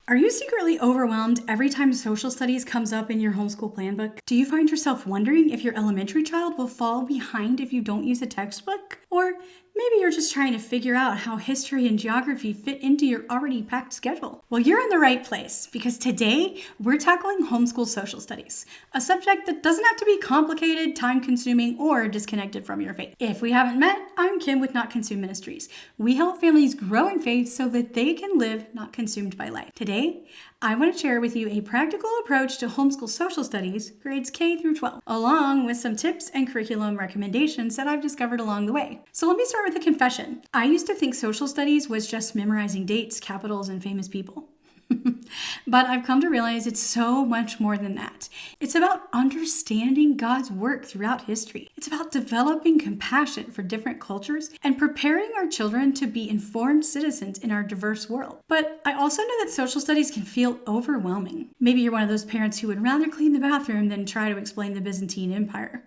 Are you secretly overwhelmed every time social studies comes up in your homeschool plan book? Do you find yourself wondering if your elementary child will fall behind if you don't use a textbook? Or maybe you're just trying to figure out how history and geography fit into your already packed schedule. Well, you're in the right place because today we're tackling homeschool social studies, a subject that doesn't have to be complicated, time-consuming, or disconnected from your faith. If we haven't met, I'm Kim with Not Consumed Ministries. We help families grow in faith so that they can live not consumed by life. Today, I want to share with you a practical approach to homeschool social studies, grades K through 12, along with some tips and curriculum recommendations that I've discovered along the way. So let me start with a confession. I used to think social studies was just memorizing dates, capitals, and famous people. But I've come to realize it's so much more than that. It's about understanding God's work throughout history. It's about developing compassion for different cultures and preparing our children to be informed citizens in our diverse world. But I also know that social studies can feel overwhelming. Maybe you're one of those parents who would rather clean the bathroom than try to explain the Byzantine Empire.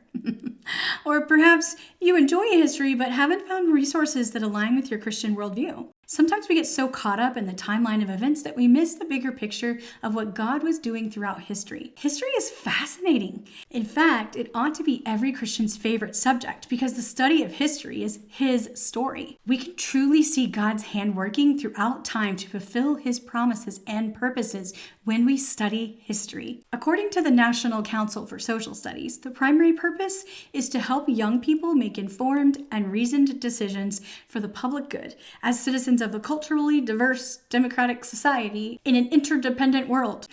Or perhaps you enjoy history but haven't found resources that align with your Christian worldview. Sometimes we get so caught up in the timeline of events that we miss the bigger picture of what God was doing throughout history. History is fascinating. In fact, it ought to be every Christian's favorite subject because the study of history is his story. We can truly see God's hand working throughout time to fulfill his promises and purposes when we study history. According to the National Council for Social Studies, the primary purpose is to help young people make informed and reasoned decisions for the public good as citizens of a culturally diverse democratic society in an interdependent world.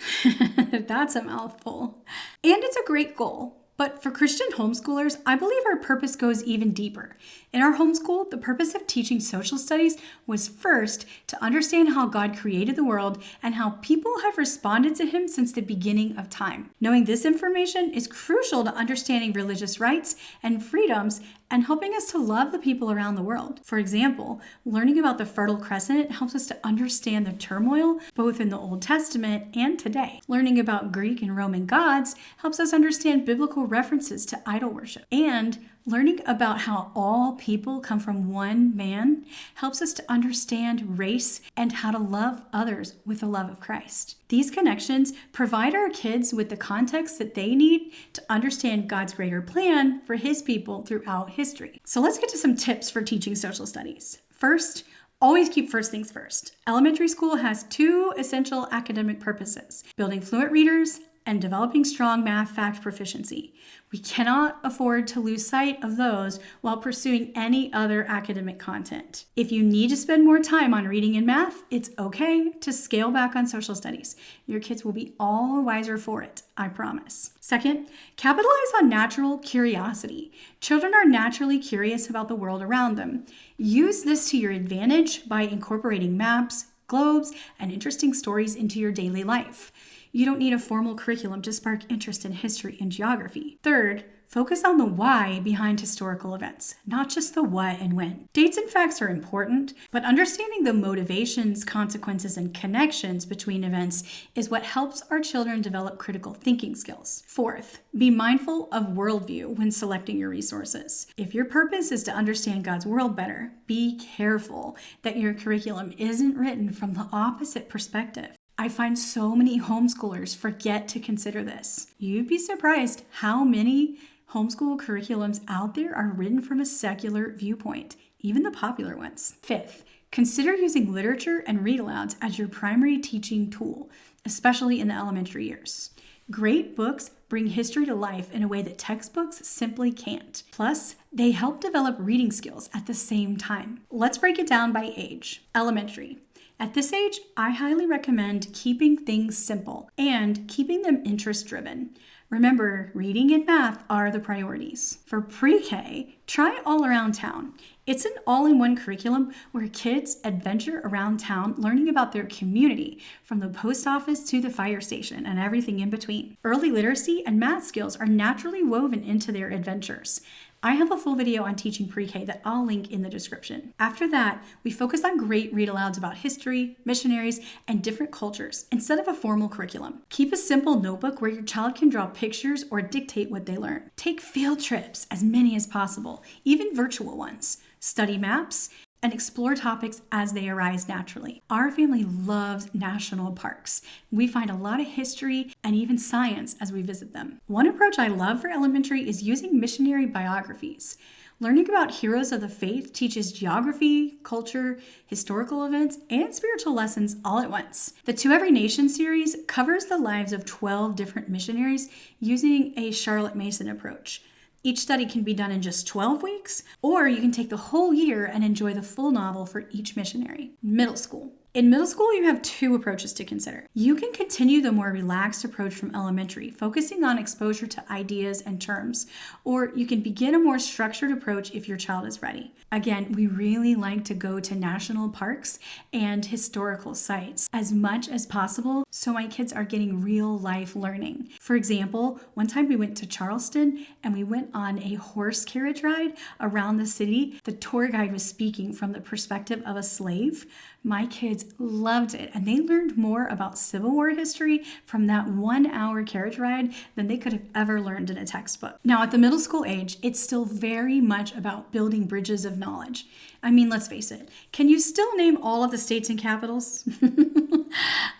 That's a mouthful. And it's a great goal. But for Christian homeschoolers, I believe our purpose goes even deeper. In our homeschool, the purpose of teaching social studies was first to understand how God created the world and how people have responded to him since the beginning of time. Knowing this information is crucial to understanding religious rights and freedoms and helping us to love the people around the world. For example, learning about the Fertile Crescent helps us to understand the turmoil both in the Old Testament and today. Learning about Greek and Roman gods helps us understand biblical references to idol worship. And learning about how all people come from one man helps us to understand race and how to love others with the love of Christ. These connections provide our kids with the context that they need to understand God's greater plan for his people throughout history. So let's get to some tips for teaching social studies. First, always keep first things first. Elementary school has two essential academic purposes: building fluent readers and developing strong math fact proficiency. We cannot afford to lose sight of those while pursuing any other academic content. If you need to spend more time on reading and math, it's okay to scale back on social studies. Your kids will be all wiser for it, I promise. Second, capitalize on natural curiosity. Children are naturally curious about the world around them. Use this to your advantage by incorporating maps, globes, and interesting stories into your daily life. You don't need a formal curriculum to spark interest in history and geography. Third, focus on the why behind historical events, not just the what and when. Dates and facts are important, but understanding the motivations, consequences, and connections between events is what helps our children develop critical thinking skills. Fourth, be mindful of worldview when selecting your resources. If your purpose is to understand God's world better, be careful that your curriculum isn't written from the opposite perspective. I find so many homeschoolers forget to consider this. You'd be surprised how many homeschool curriculums out there are written from a secular viewpoint, even the popular ones. Fifth, consider using literature and read-alouds as your primary teaching tool, especially in the elementary years. Great books bring history to life in a way that textbooks simply can't. Plus, they help develop reading skills at the same time. Let's break it down by age. Elementary. At this age, I highly recommend keeping things simple and keeping them interest-driven. Remember, reading and math are the priorities. For pre-K, try All Around Town. It's an all-in-one curriculum where kids adventure around town learning about their community, from the post office to the fire station and everything in between. Early literacy and math skills are naturally woven into their adventures. I have a full video on teaching pre-K that I'll link in the description. After that, we focus on great read-alouds about history, missionaries, and different cultures instead of a formal curriculum. Keep a simple notebook where your child can draw pictures or dictate what they learn. Take field trips, as many as possible, even virtual ones. Study maps, and explore topics as they arise naturally. Our family loves national parks. We find a lot of history and even science as we visit them. One approach I love for elementary is using missionary biographies. Learning about heroes of the faith teaches geography, culture, historical events, and spiritual lessons all at once. The To Every Nation series covers the lives of 12 different missionaries using a Charlotte Mason approach. Each study can be done in just 12 weeks, or you can take the whole year and enjoy the full novel for each missionary. Middle school. In middle school, you have two approaches to consider. You can continue the more relaxed approach from elementary, focusing on exposure to ideas and terms, or you can begin a more structured approach if your child is ready. Again, we really like to go to national parks and historical sites as much as possible so my kids are getting real life learning. For example, one time we went to Charleston and we went on a horse carriage ride around the city. The tour guide was speaking from the perspective of a slave. My kids loved it, and they learned more about Civil War history from that 1 hour carriage ride than they could have ever learned in a textbook. Now, at the middle school age, it's still very much about building bridges of knowledge. I mean, let's face it, can you still name all of the states and capitals?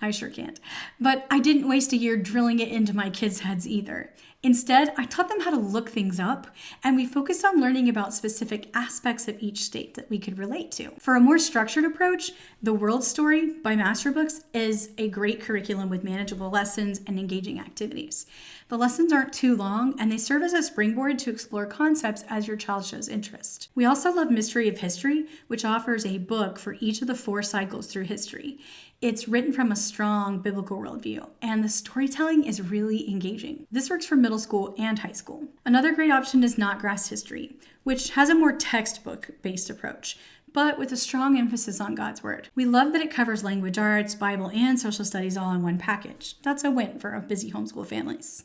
I sure can't. But I didn't waste a year drilling it into my kids' heads either. Instead, I taught them how to look things up, and we focused on learning about specific aspects of each state that we could relate to. For a more structured approach, The World Story by Master Books is a great curriculum with manageable lessons and engaging activities. The lessons aren't too long, and they serve as a springboard to explore concepts as your child shows interest. We also love Mystery of History, which offers a book for each of the 4 cycles through history. It's written from a strong biblical worldview, and the storytelling is really engaging. This works for middle school and high school. Another great option is Snodgrass History, which has a more textbook-based approach, but with a strong emphasis on God's Word. We love that it covers language arts, Bible, and social studies all in one package. That's a win for busy homeschool families.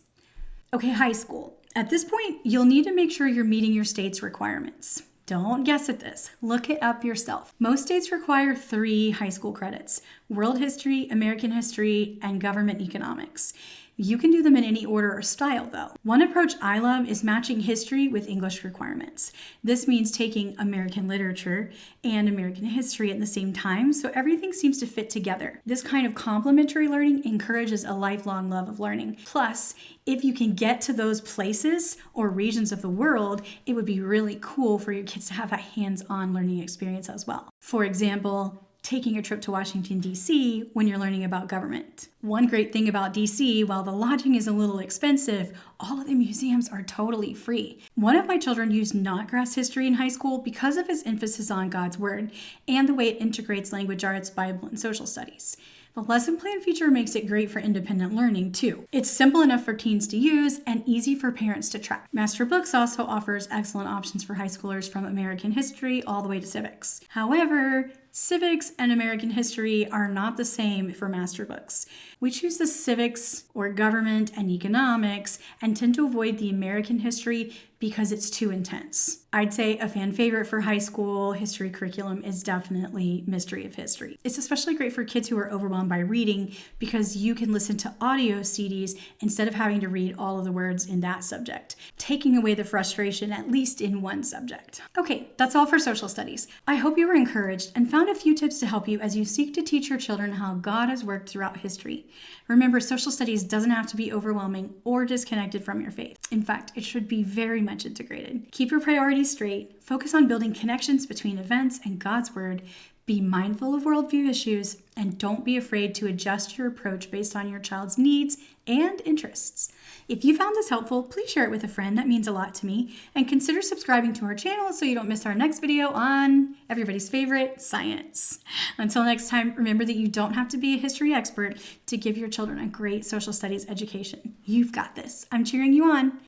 Okay, high school. At this point, you'll need to make sure you're meeting your state's requirements. Don't guess at this. Look it up yourself. Most states require 3 high school credits: World History, American History, and Government Economics. You can do them in any order or style, though. One approach I love is matching history with English requirements. This means taking American literature and American history at the same time, so everything seems to fit together. This kind of complementary learning encourages a lifelong love of learning. Plus, if you can get to those places or regions of the world, it would be really cool for your kids to have that hands-on learning experience as well. For example, taking a trip to Washington, D.C. when you're learning about government. One great thing about D.C., while the lodging is a little expensive, all of the museums are totally free. One of my children used Snodgrass History in high school because of his emphasis on God's Word and the way it integrates language arts, Bible, and social studies. The lesson plan feature makes it great for independent learning, too. It's simple enough for teens to use and easy for parents to track. Master Books also offers excellent options for high schoolers from American history all the way to civics. However, civics and American history are not the same for Master Books. We choose the civics or government and economics and tend to avoid the American history because it's too intense. I'd say a fan favorite for high school history curriculum is definitely Mystery of History. It's especially great for kids who are overwhelmed by reading because you can listen to audio CDs instead of having to read all of the words in that subject, taking away the frustration at least in one subject. Okay, that's all for social studies. I hope you were encouraged and found a few tips to help you as you seek to teach your children how God has worked throughout history. Remember, social studies doesn't have to be overwhelming or disconnected from your faith. In fact, it should be very much integrated. Keep your priorities straight, focus on building connections between events and God's Word, be mindful of worldview issues, and don't be afraid to adjust your approach based on your child's needs and interests. If you found this helpful, please share it with a friend. That means a lot to me. And consider subscribing to our channel so you don't miss our next video on everybody's favorite, science. Until next time, remember that you don't have to be a history expert to give your children a great social studies education. You've got this. I'm cheering you on.